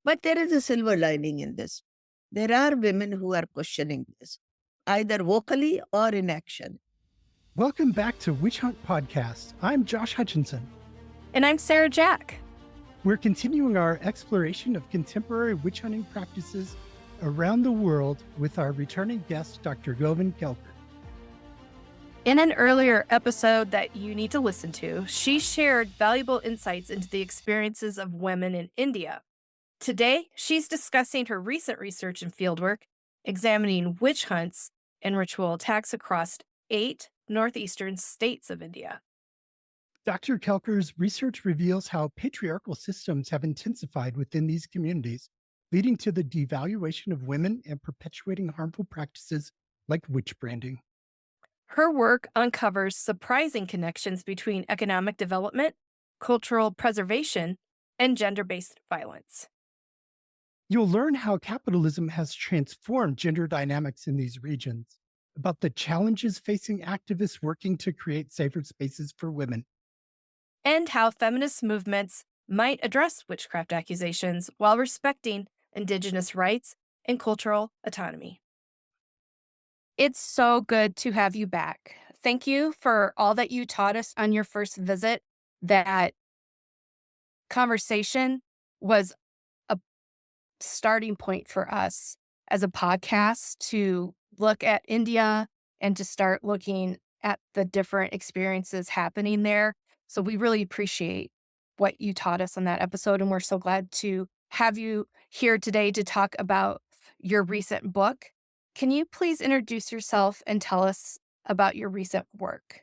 But there is a silver lining in this. There are women who are questioning this, either vocally or in action. Welcome back to Witch Hunt Podcast. I'm Josh Hutchinson. And I'm Sarah Jack. We're continuing our exploration of contemporary witch hunting practices around the world with our returning guest, Dr. Govind Kelkar. In an earlier episode that you need to listen to, she shared valuable insights into the experiences of women in India. Today, she's discussing her recent research and fieldwork, examining witch hunts and ritual attacks across 8 northeastern states of India. Dr. Kelkar's research reveals how patriarchal systems have intensified within these communities, leading to the devaluation of women and perpetuating harmful practices like witch branding. Her work uncovers surprising connections between economic development, cultural preservation, and gender based violence. You'll learn how capitalism has transformed gender dynamics in these regions, about the challenges facing activists working to create safer spaces for women, And how feminist movements might address witchcraft accusations while respecting indigenous rights and cultural autonomy. It's so good to have you back. Thank you for all that you taught us on your first visit. That conversation was a starting point for us as a podcast to look at India and to start looking at the different experiences happening there. So we really appreciate what you taught us on that episode. And we're so glad to have you here today to talk about your recent book. Can you please introduce yourself and tell us about your recent work?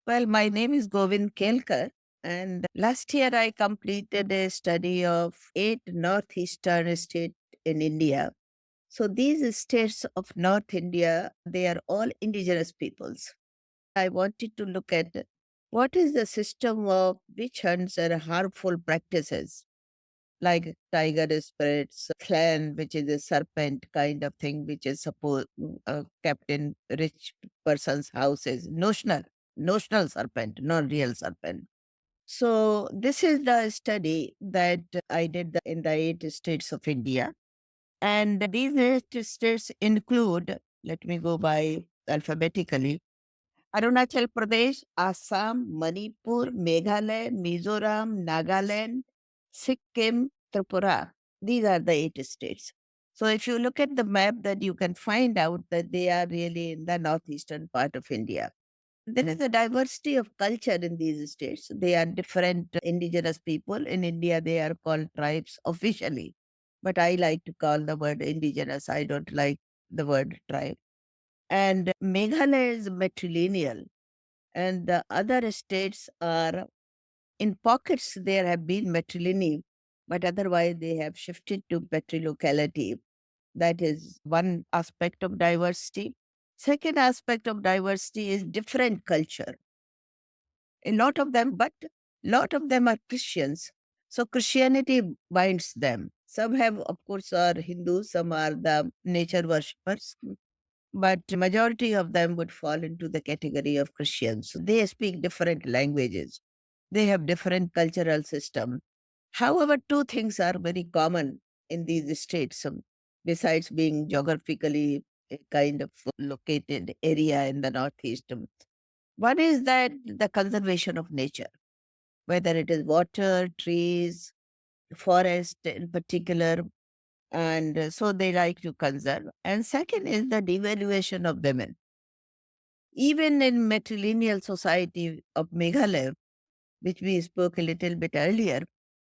Well, my name is Govind Kelkar, and last year I completed a study of 8 northeastern states in India. So these states of North India, they are all indigenous peoples. I wanted to look at what is the system of witch hunts and harmful practices like tiger spirits, clan, which is a serpent kind of thing, which is supposed kept in rich person's houses, notional serpent, not real serpent. So this is the study that I did in the 8 states of India. And these 8 states include, let me go by alphabetically, Arunachal Pradesh, Assam, Manipur, Meghalaya, Mizoram, Nagaland, Sikkim, Tripura. These are the 8 states. So if you look at the map, then you can find out that they are really in the northeastern part of India. There is a diversity of culture in these states. They are different indigenous people. In India, they are called tribes officially. But I like to call the word indigenous. I don't like the word tribe. And Meghalaya is matrilineal, and the other states are in pockets there have been matrilineal, but otherwise they have shifted to patrilocality. That is one aspect of diversity. Second aspect of diversity is different culture. A lot of them, but lot of them are Christians. So Christianity binds them. Some have, of course, are Hindus, some are the nature worshippers, but majority of them would fall into the category of Christians. They speak different languages. They have different cultural system. However, two things are very common in these states, besides being geographically a kind of located area in the northeast. One is that the conservation of nature, whether it is water, trees, forest in particular, and so they like to conserve. And second is the devaluation of women. Even in matrilineal society of Meghalaya, which we spoke a little bit earlier,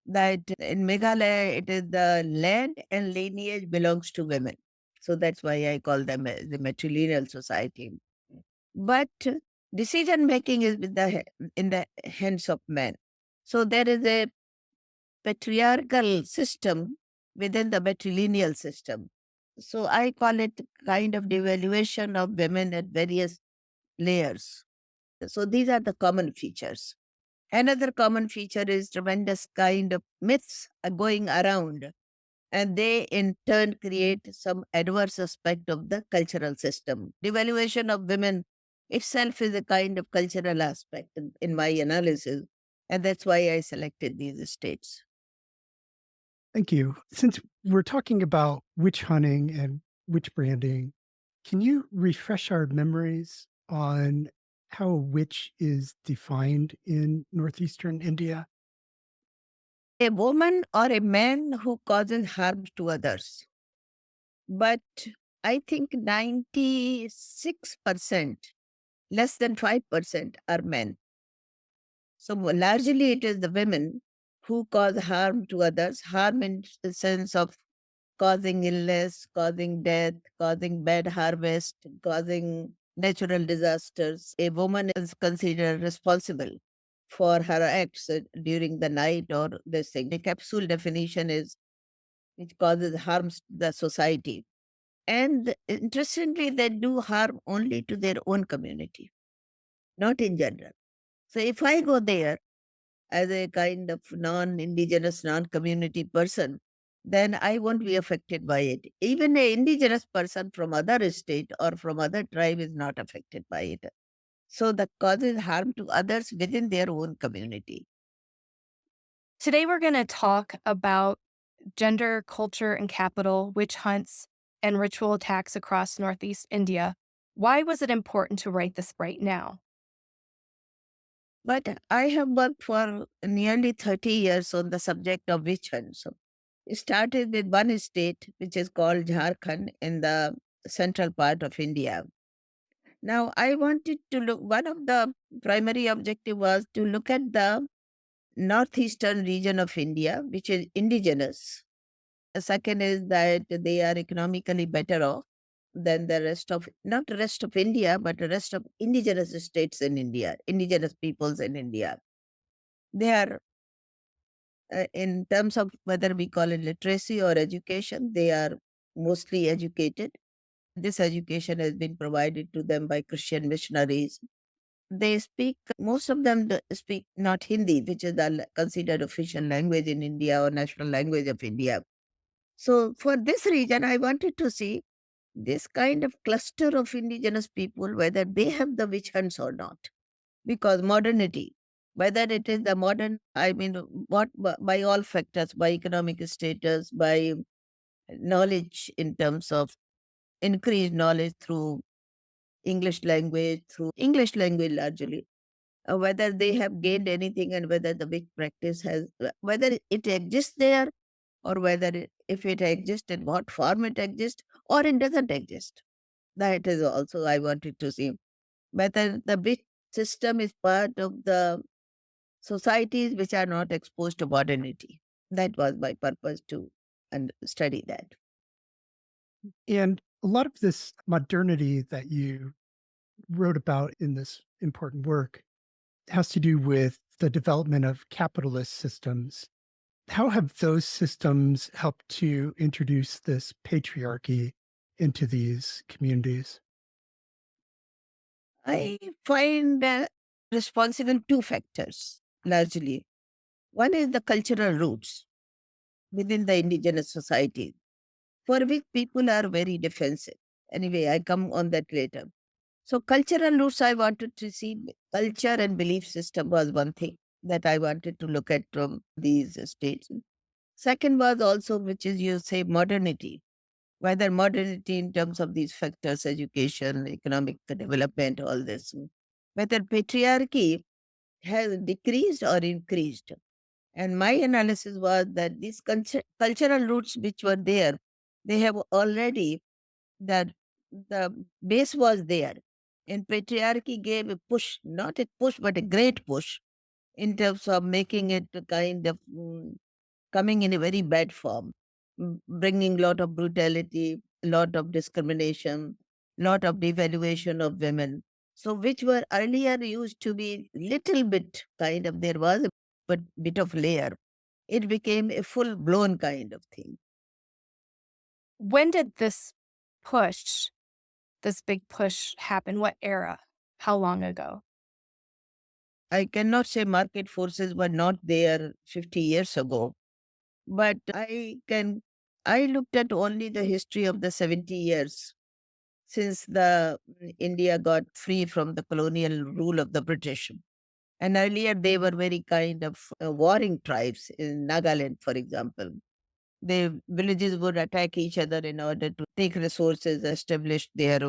that in Meghalaya, it is the land and lineage belongs to women. So that's why I call them the matrilineal society. But decision making is in the hands of men. So there is a patriarchal system within the matrilineal system. So I call it kind of devaluation of women at various layers. So these are the common features. Another common feature is tremendous kind of myths are going around, and they in turn create some adverse aspect of the cultural system. Devaluation of women itself is a kind of cultural aspect in my analysis, and that's why I selected these states. Thank you. Since we're talking about witch hunting and witch branding, can you refresh our memories on how a witch is defined in northeastern India? A woman or a man who causes harm to others. But I think 96%, less than 5% are men. So largely it is the women who cause harm to others, harm in the sense of causing illness, causing death, causing bad harvest, causing natural disasters. A woman is considered responsible for her acts during the night or this thing. The capsule definition is which causes harms to the society. And interestingly, they do harm only to their own community, not in general. So if I go there as a kind of non-indigenous, non-community person, then I won't be affected by it. Even a indigenous person from other state or from other tribe is not affected by it. So that causes harm to others within their own community. Today, we're going to talk about gender, culture, and capital, witch hunts, and ritual attacks across Northeast India. Why was it important to write this right now? But I have worked for nearly 30 years on the subject of witch hunts. So it started with one state, which is called Jharkhand in the central part of India. Now, I wanted to look, one of the primary objective was to look at the northeastern region of India, which is indigenous. The second is that they are economically better off than the rest of, not the rest of India, but the rest of indigenous states in India, indigenous peoples in India. They are, in terms of whether we call it literacy or education, they are mostly educated. This education has been provided to them by Christian missionaries. They speak, most of them speak not Hindi, which is the considered official language in India or national language of India. So for this region, I wanted to see this kind of cluster of indigenous people, whether they have the witch hunts or not. Because modernity, whether it is the modern, I mean, what by all factors, by economic status, by knowledge in terms of increased knowledge through English language largely, whether they have gained anything and whether the witch practice has, whether it exists there or whether if it exists in what form it exists or it doesn't exist. That is also I wanted to see whether the witch system is part of the societies which are not exposed to modernity. That was my purpose to and study that. And a lot of this modernity that you wrote about in this important work has to do with the development of capitalist systems. How have those systems helped to introduce this patriarchy into these communities? I find responsible two factors largely. One is the cultural roots within the indigenous society, for which people are very defensive. Anyway, I come on that later. So, cultural roots, I wanted to see culture and belief system was one thing that I wanted to look at from these states. Second was also, which is you say modernity, whether modernity in terms of these factors, education, economic development, all this, whether patriarchy has decreased or increased. And my analysis was that these cultural roots which were there, they have already, the, the base was there. And patriarchy gave a push, not a push, but a great push in terms of making it a kind of coming in a very bad form, bringing lot of brutality, lot of discrimination, lot of devaluation of women. So which were earlier used to be little bit kind of, there was a but bit of layer. It became a full blown kind of thing. When did push, this big push happen? What era? How long ago? I cannot say market forces were not there 50 years ago, but I looked at only the history of the 70 years since the India got free from the colonial rule of the British. And earlier they were very kind of warring tribes in Nagaland, for example. The villages would attack each other in order to take resources, establish their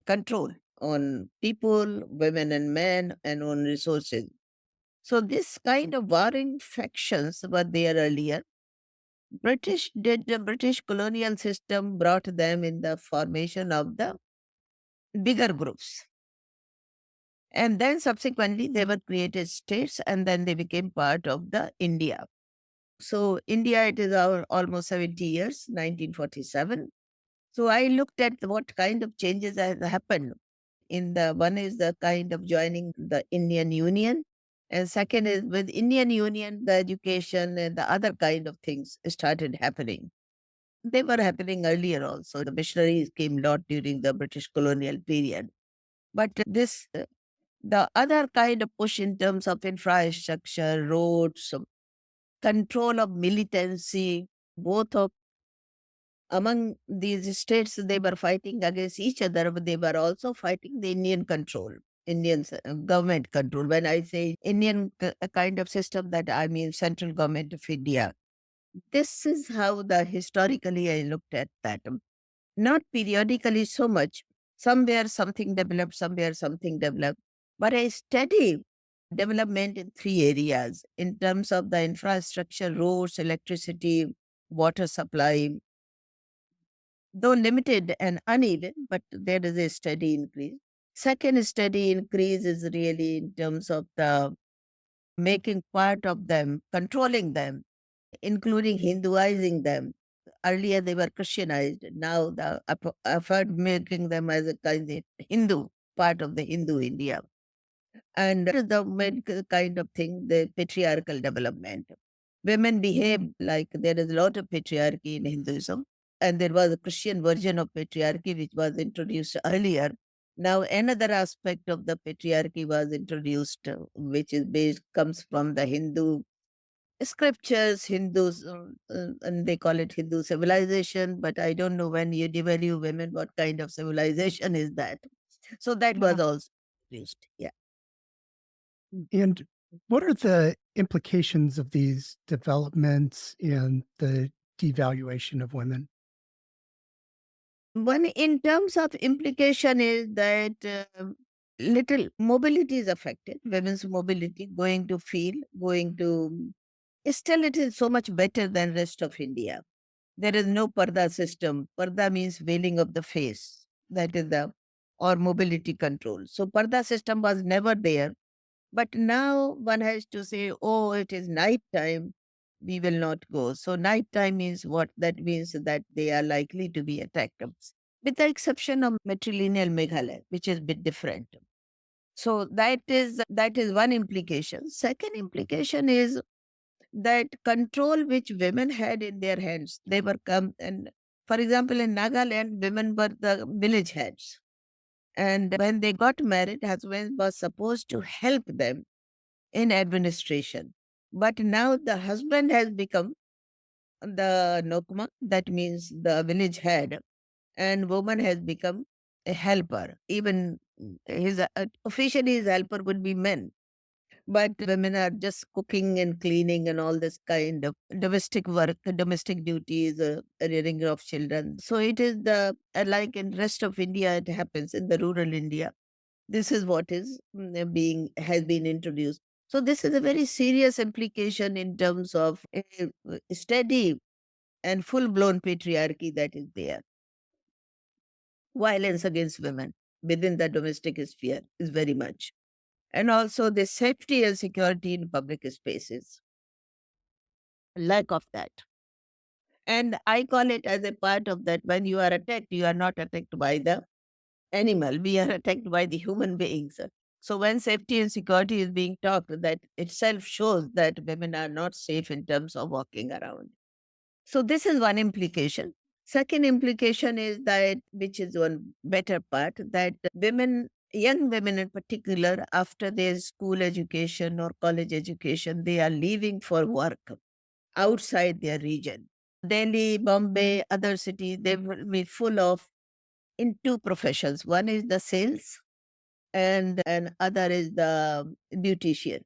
control on people, women and men, and on resources. So this kind of warring factions were there earlier. The British colonial system brought them in the formation of the bigger groups. And then subsequently they were created states and then they became part of the India. So India, it is our almost 70 years, 1947. So I looked at what kind of changes have happened. In the one is the kind of joining the Indian Union, and second is with Indian Union, the education and the other kind of things started happening. They were happening earlier also. The missionaries came a lot during the British colonial period. But the other kind of push in terms of infrastructure, roads, control of militancy, both of among these states, they were fighting against each other, but they were also fighting the Indian control, Indian government control. When I say Indian kind of system, that I mean central government of India. This is how the historically I looked at that. Not periodically so much. Somewhere something developed, somewhere something developed. But I study development in three areas in terms of the infrastructure, roads, electricity, water supply, though limited and uneven, but there is a steady increase. Second steady increase is really in terms of the making part of them, controlling them, including Hinduizing them. Earlier they were Christianized. Now the effort making them as a kind of Hindu, part of the Hindu India. And the main kind of thing, the patriarchal development. Women behave like there is a lot of patriarchy in Hinduism, and there was a Christian version of patriarchy which was introduced earlier. Now another aspect of the patriarchy was introduced, which is based comes from the Hindu scriptures, Hindus, and they call it Hindu civilization. But I don't know when you devalue women, what kind of civilization is that? So that was Yeah. also introduced. Yeah. And what are the implications of these developments and the devaluation of women? One in terms of implication is that little mobility is affected, women's mobility, going to field, going to still it is so much better than rest of India. There is no parda system. Parda means veiling of the face. That is the or mobility control. So parda system was never there. But now one has to say, oh, it is night time. We will not go. So night time means what? That means that they are likely to be attacked, with the exception of matrilineal Meghalaya, which is a bit different. So that is one implication. Second implication is that control which women had in their hands, they were come and for example in Nagaland, women were the village heads. And when they got married, husband was supposed to help them in administration. But now the husband has become the Nokma, that means the village head, and woman has become a helper. Even his officially his helper would be men, but women are just cooking and cleaning and all this kind of domestic work, domestic duties, rearing of children. So it is the like in rest of India, it happens in the rural India. This is what is being has been introduced. So this is a very serious implication in terms of a steady and full blown patriarchy that is there. Violence against women within the domestic sphere is very much. And also the safety and security in public spaces, lack of that. And I call it as a part of that when you are attacked, you are not attacked by the animal, we are attacked by the human beings. So when safety and security is being talked, that itself shows that women are not safe in terms of walking around. So this is one implication. Second implication is that, which is one better part, that women, young women in particular, after their school education or college education, they are leaving for work outside their region. Delhi, Bombay, other cities, they will be full of in two professions. One is the sales and other is the beautician.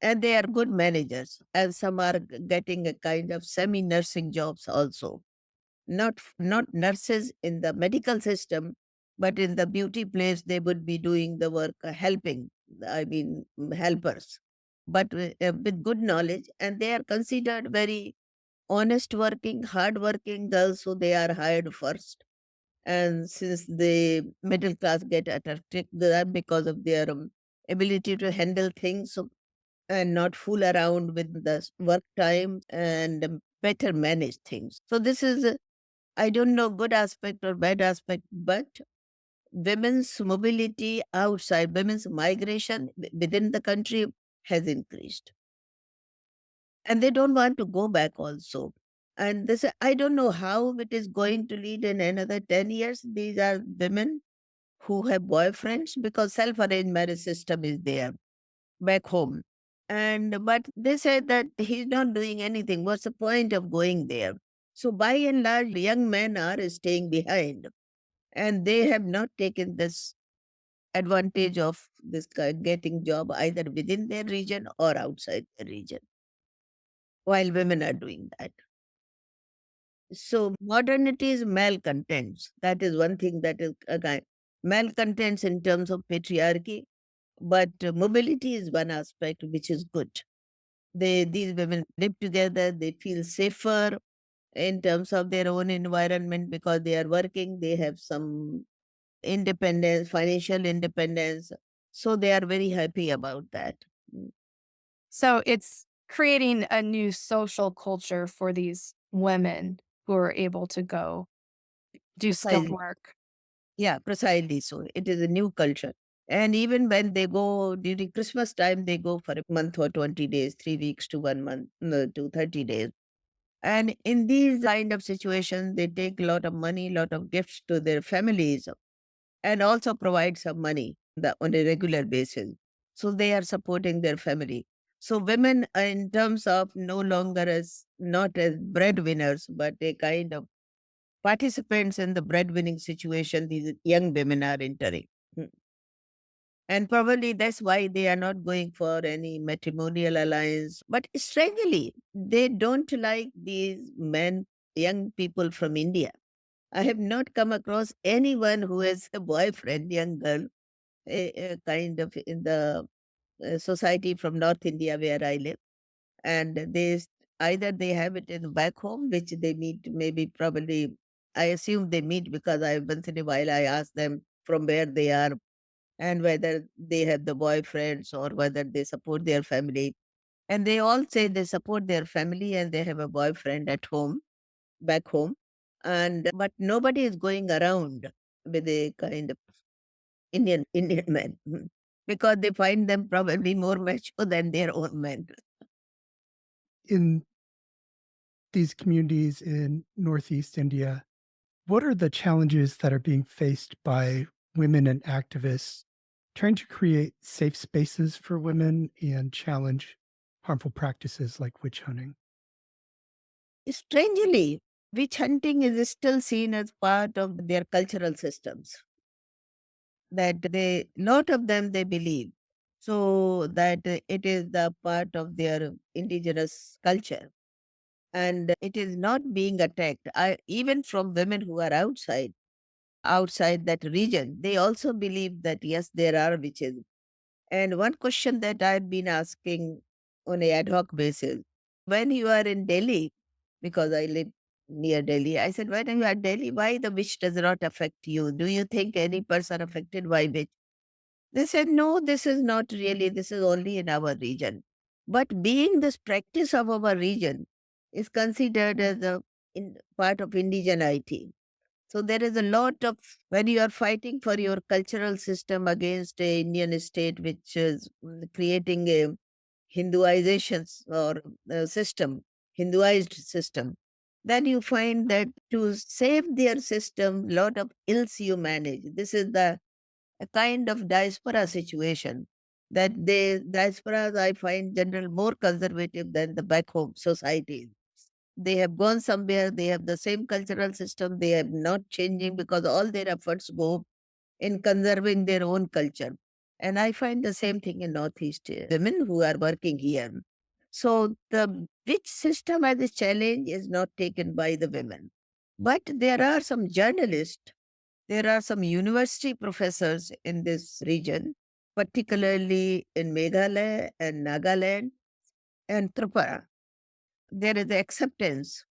and they are good managers, and some are getting a kind of semi-nursing jobs also. Not nurses in the medical system, but in the beauty place they would be doing the work, helping. I mean, helpers, but with good knowledge, and they are considered very honest working, hard working girls, so they are hired first. And since the middle class get attracted to them because of their ability to handle things, so and not fool around with the work time, and better manage things. So this is, I don't know, good aspect or bad aspect, but women's mobility outside, women's migration within the country has increased. And they don't want to go back also. And this, I don't know how it is going to lead in another 10 years. These are women who have boyfriends because self-arranged marriage system is there back home. And but they said that he's not doing anything. What's the point of going there? So by and large, young men are staying behind, and they have not taken this advantage of this getting job either within their region or outside the region, while women are doing that. So modernity is malcontents. That is one thing that is a kind malcontents in terms of patriarchy, but mobility is one aspect which is good. These women live together, they feel safer in terms of their own environment because they are working, they have some independence, financial independence. So they are very happy about that. Mm. So it's creating a new social culture for these women who are able to go do skilled Precisely. work. Yeah, precisely so. It is a new culture. And even when they go during Christmas time, they go for a month or 20 days, 3 weeks to 1 month, no, to 30 days. And in these kind of situations, they take a lot of money, lot of gifts to their families, and also provide some money on a regular basis. So they are supporting their family. So women are in terms of no longer as not as breadwinners, but a kind of participants in the breadwinning situation these young women are entering. Hmm. And probably that's why they are not going for any matrimonial alliance. But strangely, they don't like these men, young people from India. I have not come across anyone who has a boyfriend, young girl, a kind of in the society from North India where I live. And either they have it in back home, which they meet, maybe probably, I assume they meet because I once in a while I ask them from where they are and whether they have the boyfriends or whether they support their family. And they all say they support their family and they have a boyfriend at home, back home. And but nobody is going around with a kind of Indian men. Because they find them probably more mature than their own men. In these communities in Northeast India, what are the challenges that are being faced by women and activists trying to create safe spaces for women and challenge harmful practices like witch hunting? Strangely, witch hunting is still seen as part of their cultural systems. That lot of them they believe. So that it is the part of their indigenous culture. And it is not being attacked. Even from women who are outside that region, they also believe that yes, there are witches. And one question that I've been asking on a ad hoc basis, when you are in Delhi, because I live near Delhi, I said, when you are in Delhi, why the witch does not affect you? Do you think any person affected by witch? They said, no, this is not really, this is only in our region. But being this practice of our region is considered as a part of indigeneity. So there is a lot of, when you are fighting for your cultural system against a Indian state which is creating a Hinduization or system, Hinduized system, then you find that to save their system, lot of ills you manage. This is the a kind of diaspora situation that the diasporas I find general more conservative than the back home societies. They have gone somewhere, they have the same cultural system, they are not changing because all their efforts go in conserving their own culture. And I find the same thing in Northeast women who are working here. So the witch system as a challenge is not taken by the women. But there are some journalists, there are some university professors in this region, particularly in Meghalaya and Nagaland and Tripura. There is acceptance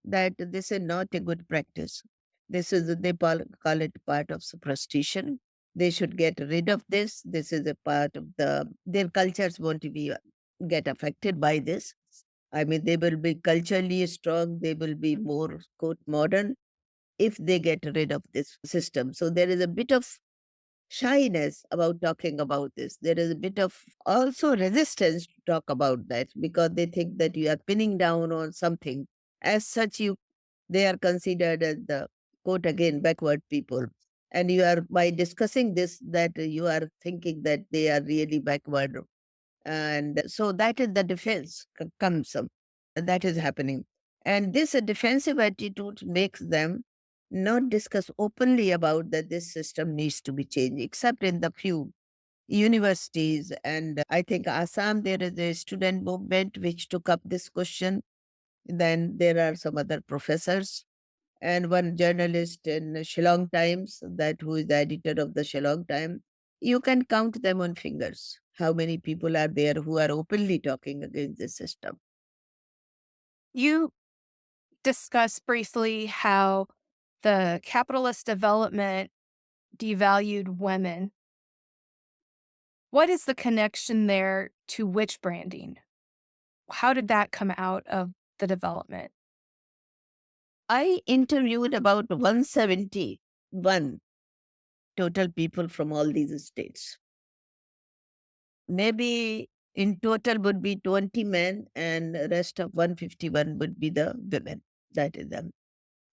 that this is not a good practice. This is, they call it part of superstition. They should get rid of this. This is a part of their cultures won't be get affected by this. I mean, they will be culturally strong. They will be more, quote, modern if they get rid of this system. So there is a bit of shyness about talking about this. There is a bit of also resistance to talk about that because they think that you are pinning down on something. As such, they are considered as the, quote again, backward people. And you are, by discussing this, that you are thinking that they are really backward. And so that is the defense comes up. That is happening. And this defensive attitude makes them not discuss openly about that this system needs to be changed, except in the few universities. And I think Assam, there is a student movement which took up this question. Then there are some other professors and one journalist in Shillong Times, that who is the editor of the Shillong Times. You can count them on fingers. How many people are there who are openly talking against the system? You discussed briefly how the capitalist development devalued women. What is the connection there to witch branding? How did that come out of the development? I interviewed about 171 total people from all these states. Maybe in total would be 20 men and rest of 151 would be the women. That is them.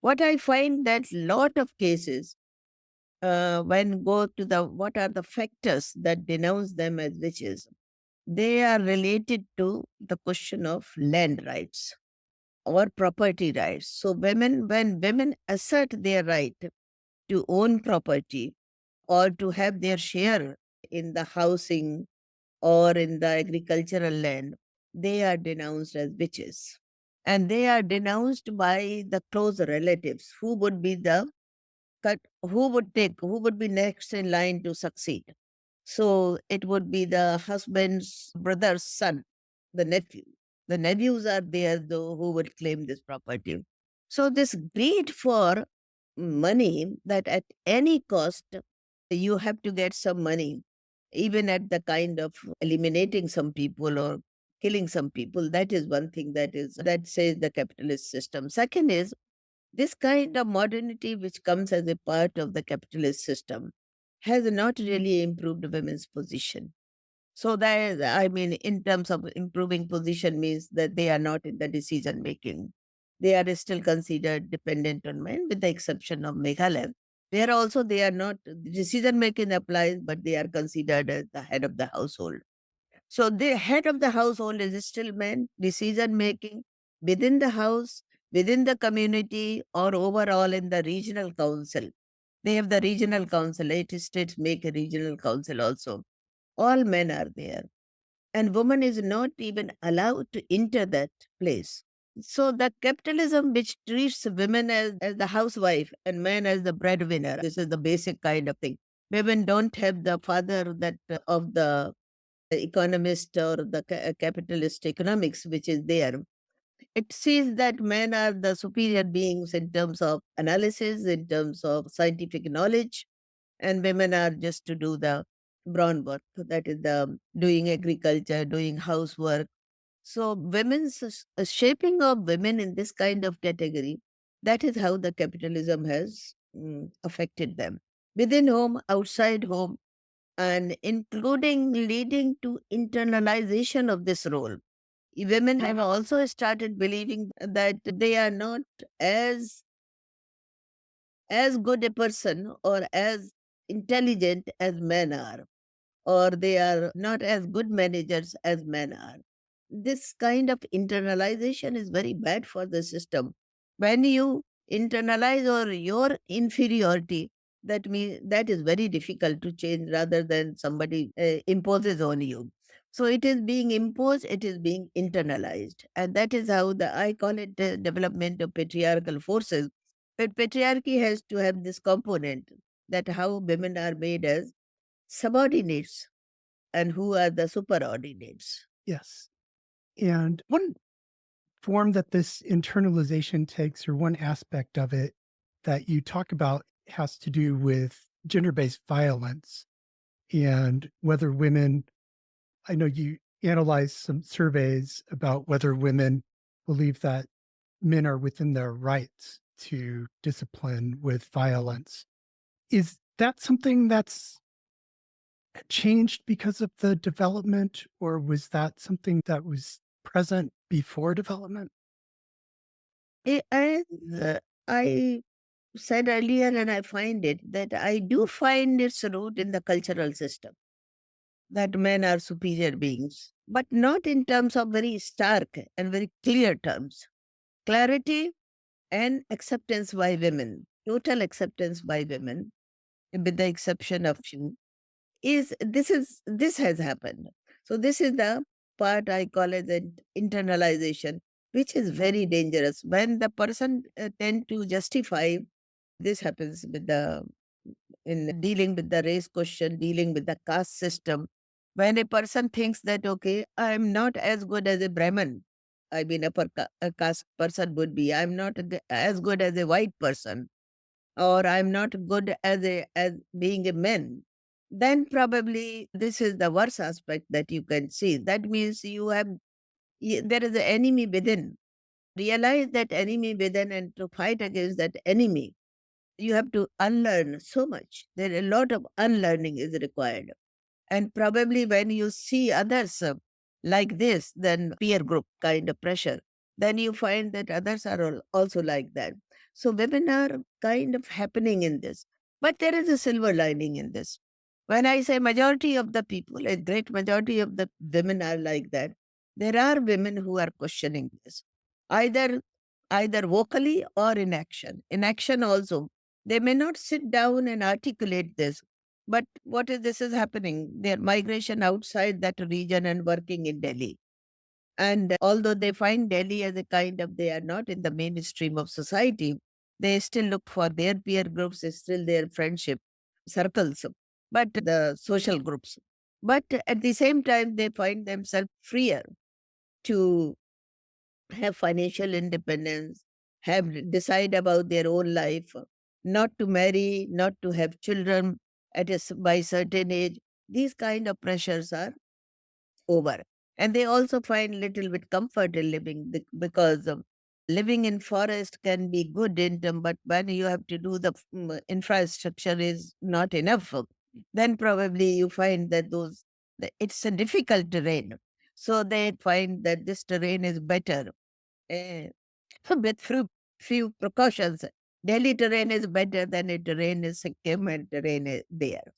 What I find that lot of cases, when go to the what are the factors that denounce them as witches, they are related to the question of land rights or property rights. So when women assert their right to own property or to have their share in the housing or in the agricultural land, they are denounced as witches. And they are denounced by the close relatives who would be the who would be next in line to succeed. So it would be the husband's brother's son, the nephew. The nephews are there though who would claim this property. So this greed for money, that at any cost you have to get some money, even at the kind of eliminating some people or killing some people. That is one thing that says the capitalist system. Second is this kind of modernity, which comes as a part of the capitalist system, has not really improved women's position. So that is, I mean, in terms of improving position means that they are not in the decision making. They are still considered dependent on men, with the exception of Meghalaya. Where also they are not, decision making applies, but they are considered as the head of the household. So the head of the household is still men, decision making within the house, within the community, or overall in the regional council. They have the regional council, 8 states make a regional council also. All men are there. And woman is not even allowed to enter that place. So the capitalism which treats women as the housewife and men as the breadwinner, this is the basic kind of thing. Women don't have the father that of the economist or the capitalist economics, which is there. It sees that men are the superior beings in terms of analysis, in terms of scientific knowledge, and women are just to do the brawn work. That is the doing agriculture, doing housework. So women's shaping of women in this kind of category, that is how the capitalism has affected them. Within home, outside home, and including leading to internalization of this role. Women have also started believing that they are not as as good a person or as intelligent as men are, or they are not as good managers as men are. This kind of internalization is very bad for the system. When you internalize or your inferiority, That means that is very difficult to change rather than somebody imposes on you. So it is being imposed, it is being internalized. And that is how I call it the development of patriarchal forces. But patriarchy has to have this component that how women are made as subordinates and who are the superordinates. Yes. And one form that this internalization takes, or one aspect of it that you talk about, has to do with gender based violence and whether women, I know you analyzed some surveys about whether women believe that men are within their rights to discipline with violence. Is that something that's changed because of the development, or was that something that was present before development? As I said earlier, and I find it that I do find its root in the cultural system that men are superior beings, but not in terms of very stark and very clear terms. Clarity and acceptance by women, total acceptance by women, with the exception of few, this has happened. So this is the part I call as an internalization, which is very dangerous. When the person tend to justify, this happens with the in dealing with the race question, dealing with the caste system. When a person thinks that, okay, I'm not as good as a Brahmin, I mean, a caste person would be, I'm not as good as a white person, or I'm not good as being a man, then probably this is the worst aspect that you can see. That means there is an enemy within. Realize that enemy within and to fight against that enemy you have to unlearn so much. There a lot of unlearning is required. And probably when you see others like this, then peer group kind of pressure, then you find that others are also like that. So women are kind of happening in this. But there is a silver lining in this. When I say majority of the people, a great majority of the women are like that, there are women who are questioning this, either either vocally or in action. In action also, they may not sit down and articulate this, but what is this is happening? Their migration outside that region and working in Delhi. And although they find Delhi as a kind of, they are not in the mainstream of society, they still look for their peer groups, still their friendship circles, but the social groups. But at the same time, they find themselves freer to have financial independence, have decide about their own life, not to marry, not to have children by certain age. These kind of pressures are over. And they also find little bit comfort in living because living in forest can be good in term, but when you have to do the infrastructure is not enough, then probably you find that it's a difficult terrain. So they find that this terrain is better uh, with few precautions. Delhi terrain is better than a terrain is Sikkim and terrain is there.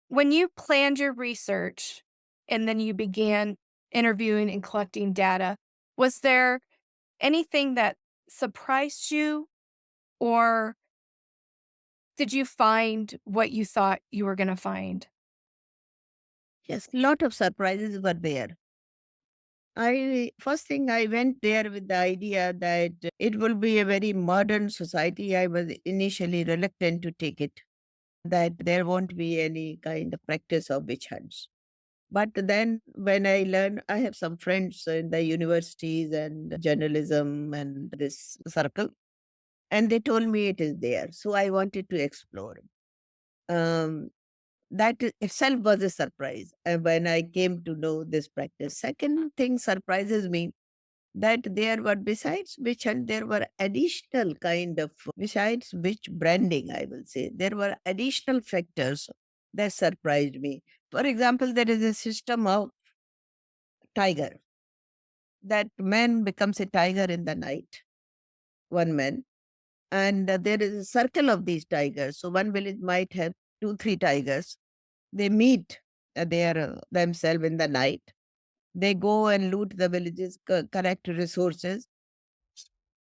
When you planned your research and then you began interviewing and collecting data, was there anything that surprised you, or did you find what you thought you were going to find? Yes, lot of surprises were there. I first thing I went there with the idea that it will be a very modern society. I was initially reluctant to take it, that there won't be any kind of practice of witch hunts. But then when I learned, I have some friends in the universities and journalism and this circle, and they told me it is there. So I wanted to explore. Um, itself was a surprise when I came to know this practice. Second thing surprises me that there were, besides witch hunt, there were additional kind of, besides witch branding, I will say, there were additional factors that surprised me. For example, there is a system of tiger, that man becomes a tiger in the night, one man, and there is a circle of these tigers. So one village might have two, three tigers. They meet themselves in the night. They go and loot the villages, collect resources,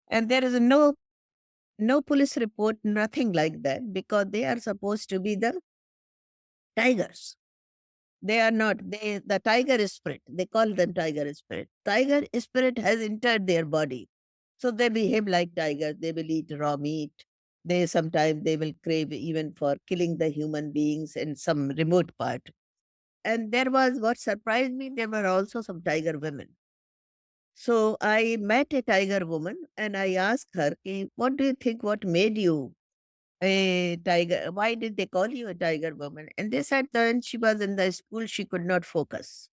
and there is no No police report, nothing like that, because they are supposed to be the tigers. They are not. They the tiger spirit. They call them tiger spirit. Tiger spirit has entered their body, so they behave like tigers. They will eat raw meat. They sometimes they will crave even for killing the human beings in some remote part. And there was what surprised me. There were also some tiger women. So I met a tiger woman and I asked her, "Ki, what do you think? What made you a tiger? Why did they call you a tiger woman?" And they said that when she was in the school, she could not focus.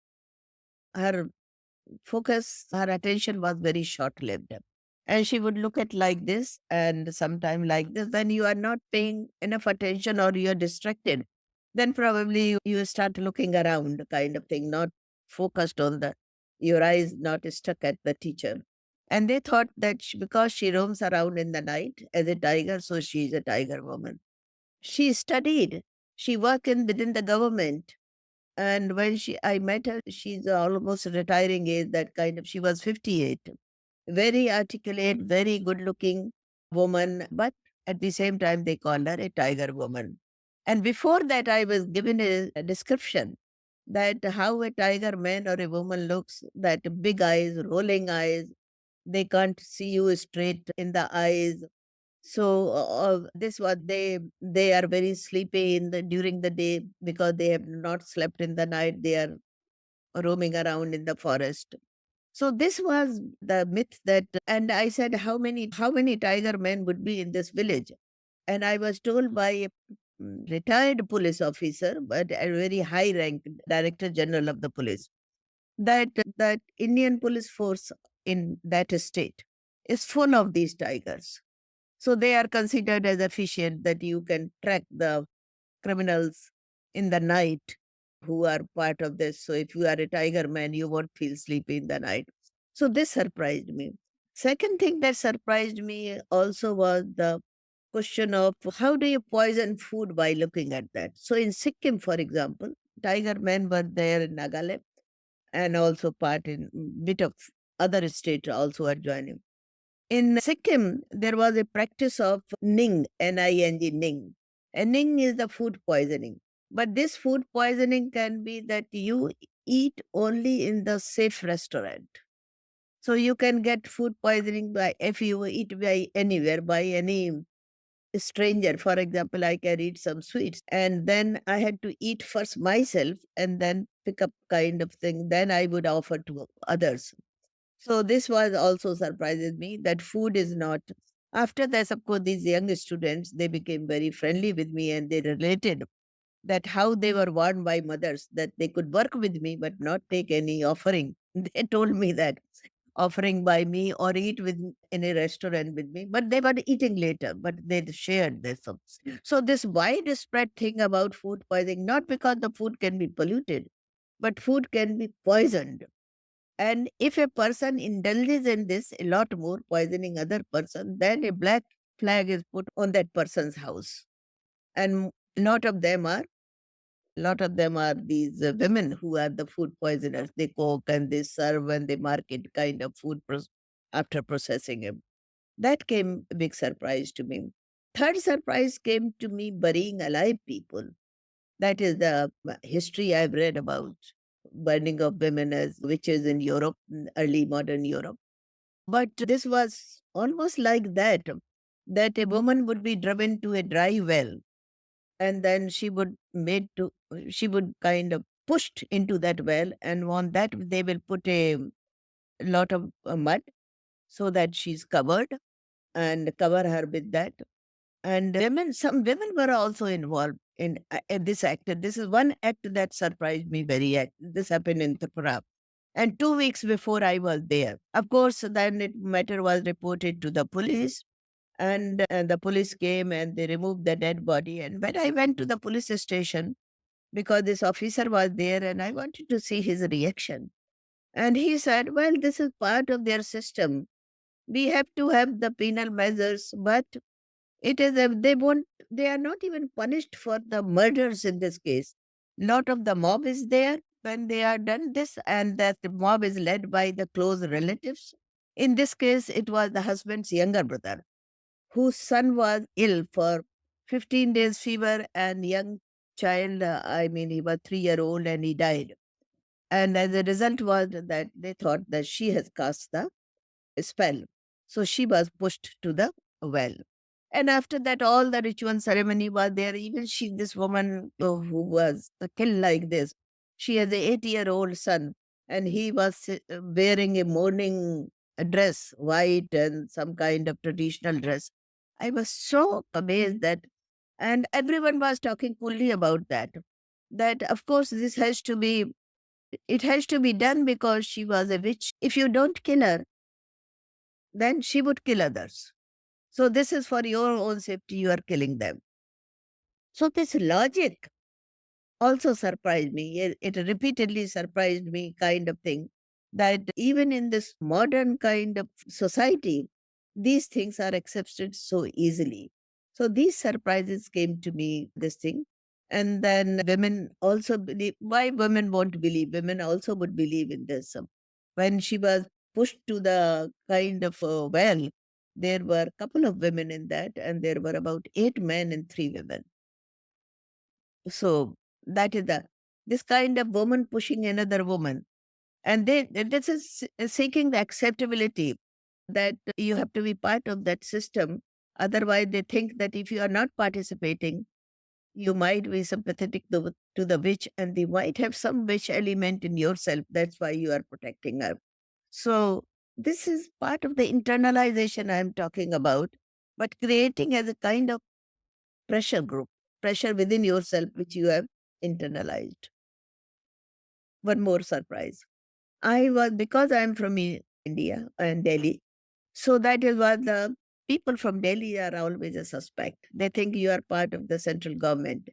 Her her attention was very short lived. And she would look at like this and sometime like this. When you are not paying enough attention or you're distracted, then probably you start looking around kind of thing, not focused on your eyes not stuck at the teacher. And they thought that because she roams around in the night as a tiger, so she's a tiger woman. She studied. She worked within the government. And when I met her, she's almost retiring age, that kind of, she was 58. Very articulate, very good looking woman, but at the same time, they called her a tiger woman. And before that, I was given a description that how a tiger man or a woman looks, that big eyes, rolling eyes, they can't see you straight in the eyes. So this was they are very sleepy during the day because they have not slept in the night. They are roaming around in the forest. So this was the myth that, and I said, how many tiger men would be in this village? And I was told by a retired police officer, but a very high ranked director general of the police, that that Indian police force in that state is full of these tigers. So they are considered as efficient, that you can track the criminals in the night who are part of this. So if you are a tiger man, you won't feel sleepy in the night. So this surprised me. Second thing that surprised me also was the question of how do you poison food by looking at that. So in Sikkim, for example, tiger men were there in Nagaland and also part in bit of other states also are joining. In Sikkim, there was a practice of ning, N-I-N-G, ning. And ning is the food poisoning. But this food poisoning can be that you eat only in the safe restaurant. So you can get food poisoning by if you eat by anywhere, by any stranger. For example, I can eat some sweets and then I had to eat first myself and then pick up kind of thing. Then I would offer to others. So this was also surprises me that food is not. After this, of course, these young students, they became very friendly with me and they related that how they were warned by mothers that they could work with me but not take any offering. They told me that offering by me or eat in a restaurant with me, but they were eating later, but they shared this. So this widespread thing about food poisoning, not because the food can be polluted, but food can be poisoned. And if a person indulges in this a lot more, poisoning other person, then a black flag is put on that person's house. And lot of them are lot of them are these women who are the food poisoners. They cook and they serve and they market kind of food after processing it. That came a big surprise to me. Third surprise came to me burying alive people. That is the history I've read about burning of women as witches in Europe, early modern Europe. But this was almost like that a woman would be driven to a dry well and then she would kind of pushed into that well, and on that they will put a lot of mud so that she's covered and cover her with that. And some women were also involved in this act. This is one act that surprised me very. This happened in Tripura. And 2 weeks before I was there, of course, then it matter was reported to the police, and the police came and they removed the dead body. And when I went to the police station, because this officer was there, and I wanted to see his reaction, and he said, "Well, this is part of their system. We have to have the penal measures, but they are not even punished for the murders in this case. Lot of the mob is there when they are done this, and that the mob is led by the close relatives. In this case, it was the husband's younger brother whose son was ill for 15 days fever and young child, he was 3-year old and he died. And as a result was that they thought that she has cast the spell. So she was pushed to the well. And after that, all the ritual ceremony was there. Even this woman who was killed like this, she has a 8-year-old son, and he was wearing a mourning dress, white and some kind of traditional dress. I was so amazed that, and everyone was talking coolly about that. That of course this has to be, it has to be done because she was a witch. If you don't kill her, then she would kill others. So this is for your own safety, you are killing them. So this logic also surprised me. It repeatedly surprised me, kind of thing, that even in this modern kind of society, these things are accepted so easily. So these surprises came to me, this thing. And then women also believe, why women won't believe? Women also would believe in this. When she was pushed to the kind of well, there were a couple of women in that, and there were about 8 men and 3 women. So that is the this kind of woman pushing another woman, and this is seeking the acceptability that you have to be part of that system. Otherwise, they think that if you are not participating, you might be sympathetic to the witch, and they might have some witch element in yourself. That's why you are protecting her. So this is part of the internalization I am talking about, but creating as a kind of pressure group, pressure within yourself, which you have internalized. One more surprise. Because I am from India and Delhi, so that is what the people from Delhi are always a suspect. They think you are part of the central government.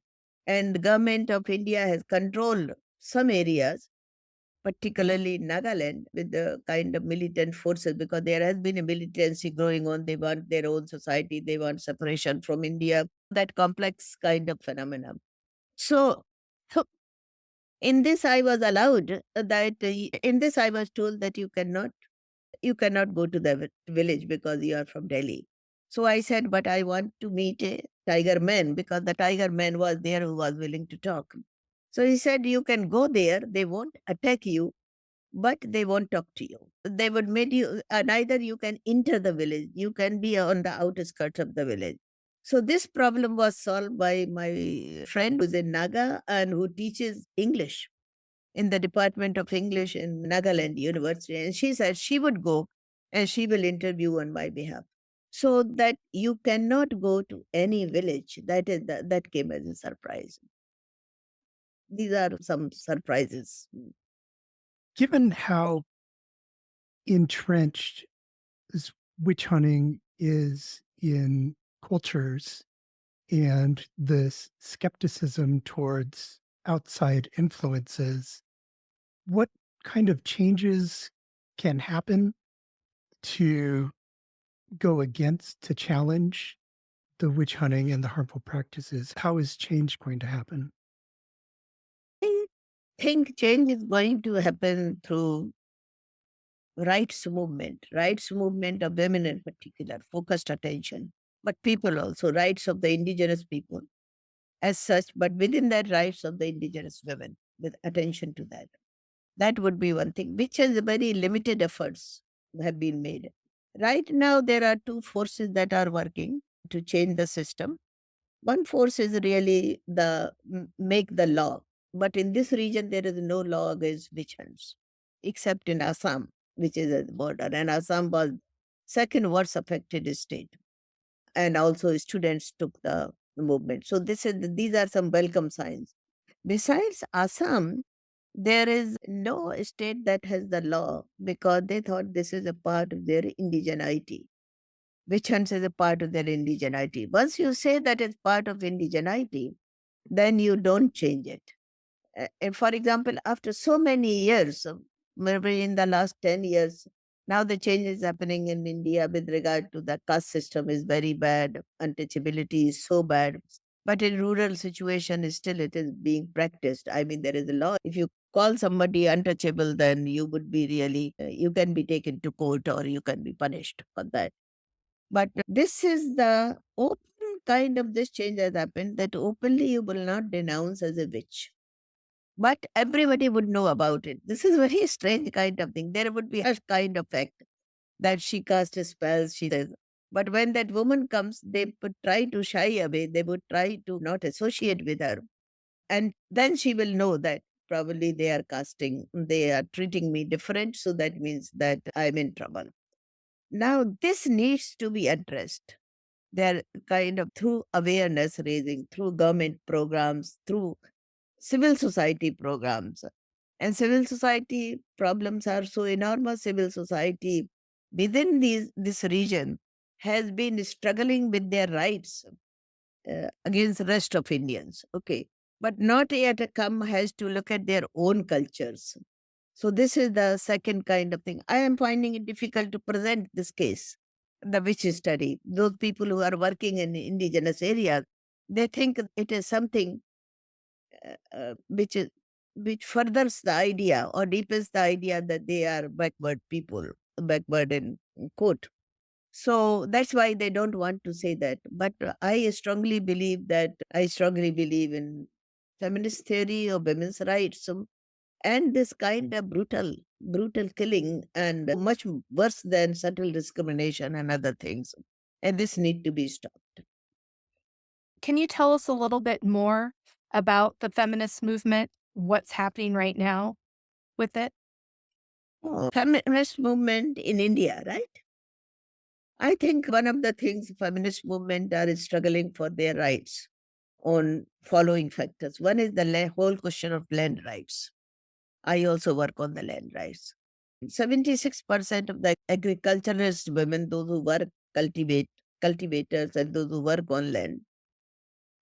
And the government of India has controlled some areas, particularly Nagaland, with the kind of militant forces, because there has been a militancy going on. They want their own society, they want separation from India, that complex kind of phenomenon. So, so in this, I was allowed that, in this, I was told that you cannot go to the village because you are from Delhi. So I said, but I want to meet a tiger man, because the tiger man was there who was willing to talk. So he said, you can go there, they won't attack you, but they won't talk to you. They would make you, neither you can enter the village, you can be on the outskirts of the village. So this problem was solved by my friend who's in Naga and who teaches English in the Department of English in Nagaland University. And she said she would go and she will interview on my behalf. So that you cannot go to any village. That came as a surprise. These are some surprises. Given how entrenched this witch hunting is in cultures and this skepticism towards outside influences, what kind of changes can happen to go against, to challenge the witch hunting and the harmful practices? How is change going to happen? I think change is going to happen through rights movement of women in particular, focused attention, but people also, rights of the indigenous people as such, but within that, rights of the indigenous women with attention to that. That would be one thing, which has very limited efforts have been made. Right now, there are two forces that are working to change the system. One force is really make the law, but in this region there is no law against witch hunts, except in Assam, which is at the border, and Assam was second worst affected state, and also students took the movement. So these are some welcome signs. Besides Assam, there is no state that has the law because they thought this is a part of their indigeneity. Witch hunts is a part of their indigeneity. Once you say that it's part of indigeneity, then you don't change it. And for example, after so many years, maybe in the last 10 years, now the change is happening in India with regard to the caste system is very bad, untouchability is so bad. But in rural situation, still it is being practiced. I mean, there is a law. If you call somebody untouchable, then you would be really, you can be taken to court or you can be punished for that. But this is the open kind of this change has happened that openly you will not denounce as a witch. But everybody would know about it. This is very strange kind of thing. There would be a kind of fact that she cast a spell, she says. But when that woman comes, they would try to shy away. They would try to not associate with her. And then she will know that probably they are treating me different. So that means that I'm in trouble. Now, this needs to be addressed. They're kind of through awareness raising, through government programs, through civil society programs. And civil society problems are so enormous. Civil society within this region has been struggling with their rights against the rest of Indians. Okay. But not yet come has to look at their own cultures. So this is the second kind of thing. I am finding it difficult to present this case, the witch study. Those people who are working in indigenous areas, they think it is something which furthers the idea or deepens the idea that they are backward people, backward in quote. So that's why they don't want to say that. But I strongly believe in feminist theory of women's rights, and this kind of brutal killing and much worse than subtle discrimination and other things. And this need to be stopped. Can you tell us a little bit more about the feminist movement? What's happening right now with it? Feminist movement in India, right? I think one of the things feminist movement are struggling for their rights on following factors. One is the whole question of land rights. I also work on the land rights. 76% of the agriculturalist women, those who work, cultivators and those who work on land,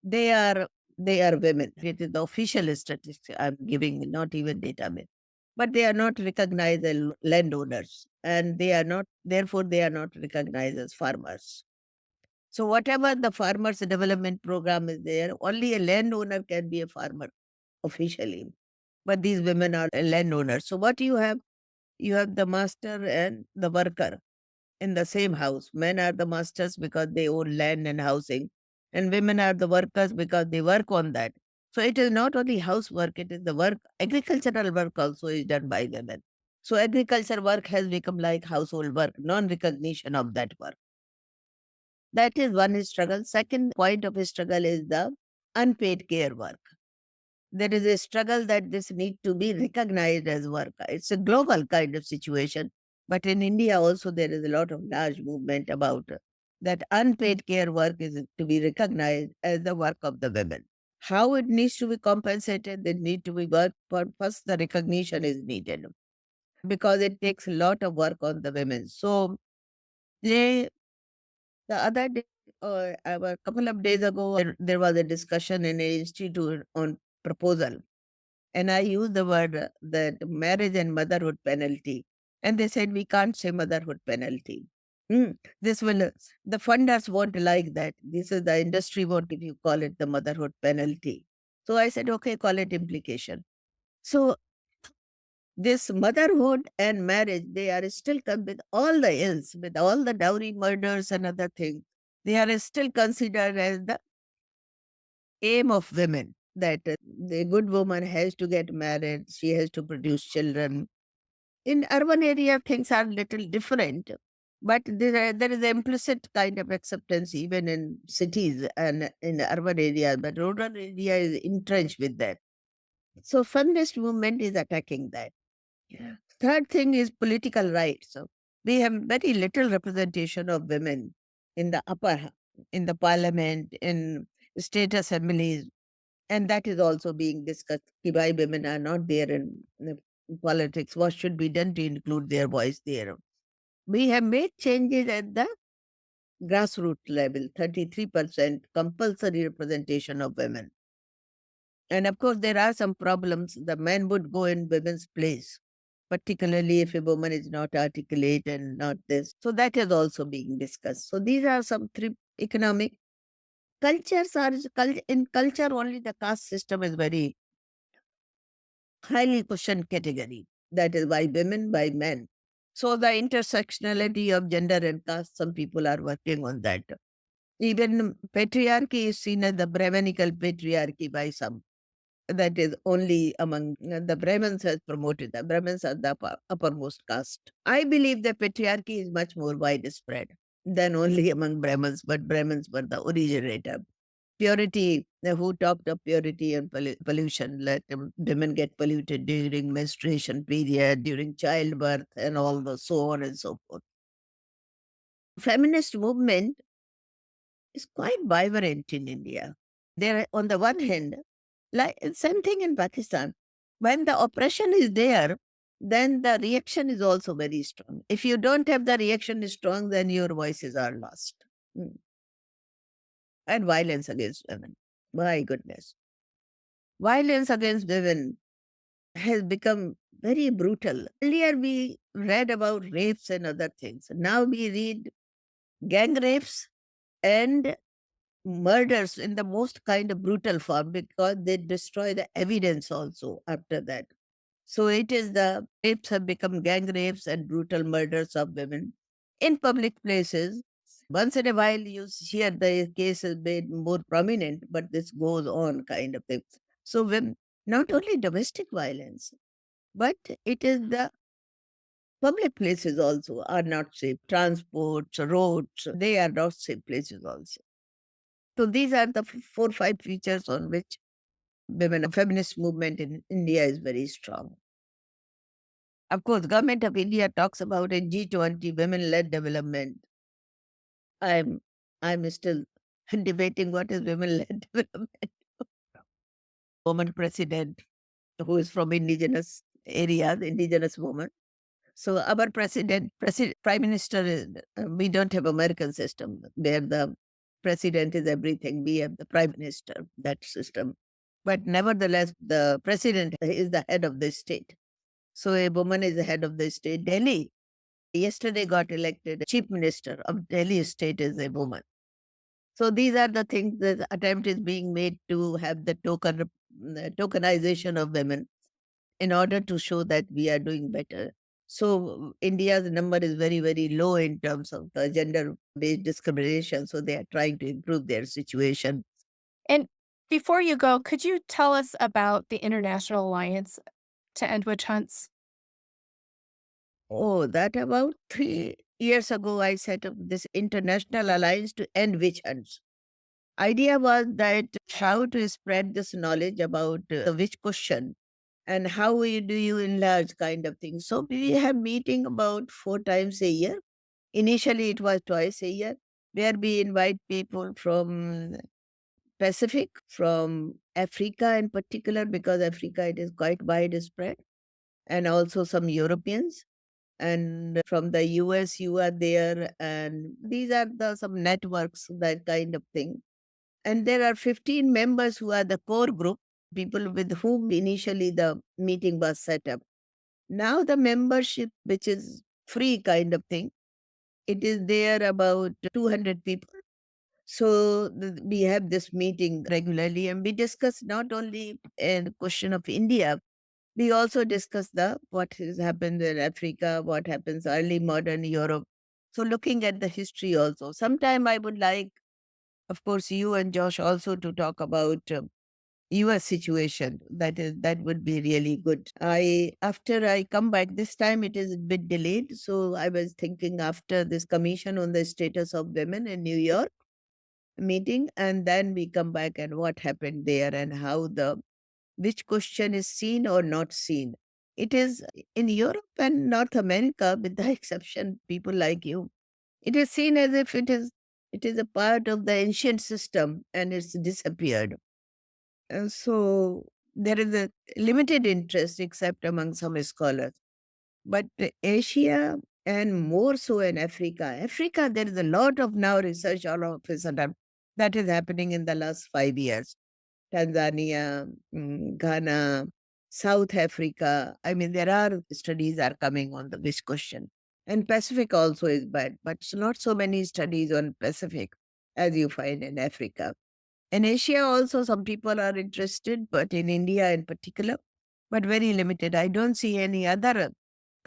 they are they are women. It is the official statistics I'm giving, not even data myth. But they are not recognized as landowners, and they are not recognized as farmers. So whatever the farmers development program is there, only a landowner can be a farmer officially. But these women are landowners. So what you have the master and the worker in the same house. Men are the masters because they own land and housing, and women are the workers because they work on that. So it is not only housework, it is the work, agricultural work also is done by women. So agriculture work has become like household work, non recognition of that work. That is one struggle. Second point of struggle is the unpaid care work. There is a struggle that this need to be recognized as work. It's a global kind of situation. But in India also there is a lot of large movement about that unpaid care work is to be recognized as the work of the women. How it needs to be compensated, they need to be worked for. First, the recognition is needed because it takes a lot of work on the women. So they the other day, a couple of days ago, there was a discussion in an institute on proposal. And I used the word that marriage and motherhood penalty. And they said, we can't say motherhood penalty. Hmm. This will, the funders won't like that. This is the industry won't if you call it the motherhood penalty. So I said, okay, call it implication. So this motherhood and marriage, they are still come with all the ills, with all the dowry murders and other things. They are still considered as the aim of women that the good woman has to get married, she has to produce children. In urban area, things are little different, but there is implicit kind of acceptance even in cities and in urban areas, but rural area is entrenched with that. So feminist movement is attacking that. Yeah. Third thing is political rights. So we have very little representation of women in the in the parliament, in state assemblies, and that is also being discussed. Why women are not there in politics? What should be done to include their voice there? We have made changes at the grassroots level, 33% compulsory representation of women. And of course, there are some problems. The men would go in women's place, particularly if a woman is not articulate and not this. So that is also being discussed. So these are some three economic cultures are in culture only the caste system is very highly questioned category. That is by women, by men. So the intersectionality of gender and caste, some people are working on that. Even patriarchy is seen as the Brahmanical patriarchy by some. That is only among the Brahmins has promoted. The Brahmins are the uppermost caste. I believe the patriarchy is much more widespread than only among Brahmins, but Brahmins were the originator. Purity, who talked of purity and pollution, let women get polluted during menstruation period, during childbirth, and all the so on and so forth. Feminist movement is quite vibrant in India. There, on the one hand, like same thing in Pakistan. When the oppression is there, then the reaction is also very strong. If you don't have the reaction is strong, then your voices are lost. Mm. And violence against women. My goodness. Violence against women has become very brutal. Earlier we read about rapes and other things. Now we read gang rapes and murders in the most kind of brutal form because they destroy the evidence also after that. So it is the rapes have become gang rapes and brutal murders of women in public places. Once in a while, you hear the cases made more prominent, but this goes on kind of thing. So when not only domestic violence, but it is the public places also are not safe. Transports, roads, they are not safe places also. So these are the four, five features on which women feminist movement in India is very strong. Of course, Government of India talks about a G20 women-led development. I'm I'm still debating what is women-led development. Woman president who is from indigenous areas, indigenous woman. So our prime minister, we don't have American system where the president is everything. We have the prime minister, that system. But nevertheless, the president is the head of the state. So a woman is the head of the state. Delhi yesterday got elected chief minister of Delhi state is a woman. So these are the things that attempt is being made to have the tokenization of women in order to show that we are doing better. So India's number is very, very low in terms of the gender-based discrimination. So they are trying to improve their situation. And before you go, could you tell us about the International Alliance to End Witch Hunts? Oh, that about 3 years ago, I set up this international alliance to end witch hunts. Idea was that how to spread this knowledge about the witch question and do you enlarge kind of thing. So we have meeting about 4 times a year. Initially, it was twice a year, where we invite people from Pacific, from Africa in particular, because Africa it is quite widespread, and also some Europeans. And from the US, you are there, and these are the some networks, that kind of thing. And there are 15 members who are the core group, people with whom initially the meeting was set up. Now the membership, which is free kind of thing, it is there about 200 people. So we have this meeting regularly and we discuss not only a question of India, we also discuss the what has happened in Africa, what happens early modern Europe. So looking at the history also. Sometime I would like, of course, you and Josh also to talk about US situation. That would be really good. I after I come back this time it is a bit delayed. So I was thinking after this commission on the status of women in New York meeting, and then we come back and what happened there and how the which question is seen or not seen. It is in Europe and North America, with the exception people like you, it is seen as if it is a part of the ancient system and it's disappeared. And so there is a limited interest except among some scholars. But Asia and more so in Africa, there is a lot of now research all of a sudden that is happening in the last 5 years. Tanzania, Ghana, South Africa. I mean, there are studies are coming on the this question. And Pacific also is bad, but not so many studies on Pacific as you find in Africa. In Asia also some people are interested, but in India in particular, but very limited. I don't see any other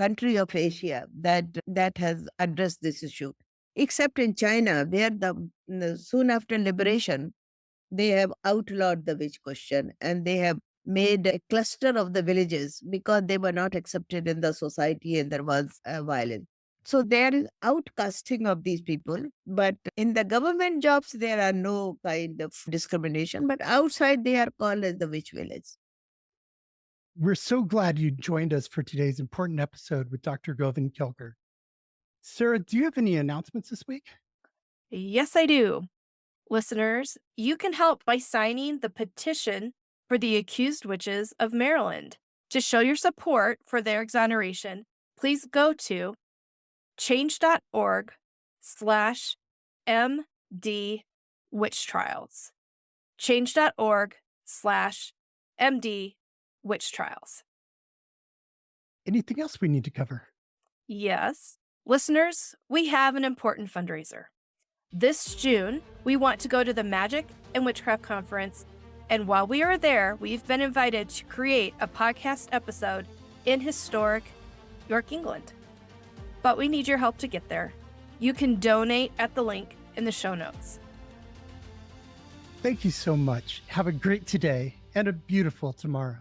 country of Asia that has addressed this issue, except in China, where soon after liberation, they have outlawed the witch question and they have made a cluster of the villages because they were not accepted in the society and there was violence. So there is outcasting of these people, but in the government jobs, there are no kind of discrimination, but outside they are called as the witch village. We're so glad you joined us for today's important episode with Dr. Govind Kelkar. Sarah, do you have any announcements this week? Yes, I do. Listeners, you can help by signing the petition for the accused witches of Maryland. To show your support for their exoneration, please go to change.org/MD Witch Trials. Change.org/MD Witch Trials. Anything else we need to cover? Yes. Listeners, we have an important fundraiser. This June, we want to go to the Magic and Witchcraft Conference, and while we are there, we've been invited to create a podcast episode in historic York, England. But we need your help to get there. You can donate at the link in the show notes. Thank you so much. Have a great today and a beautiful tomorrow.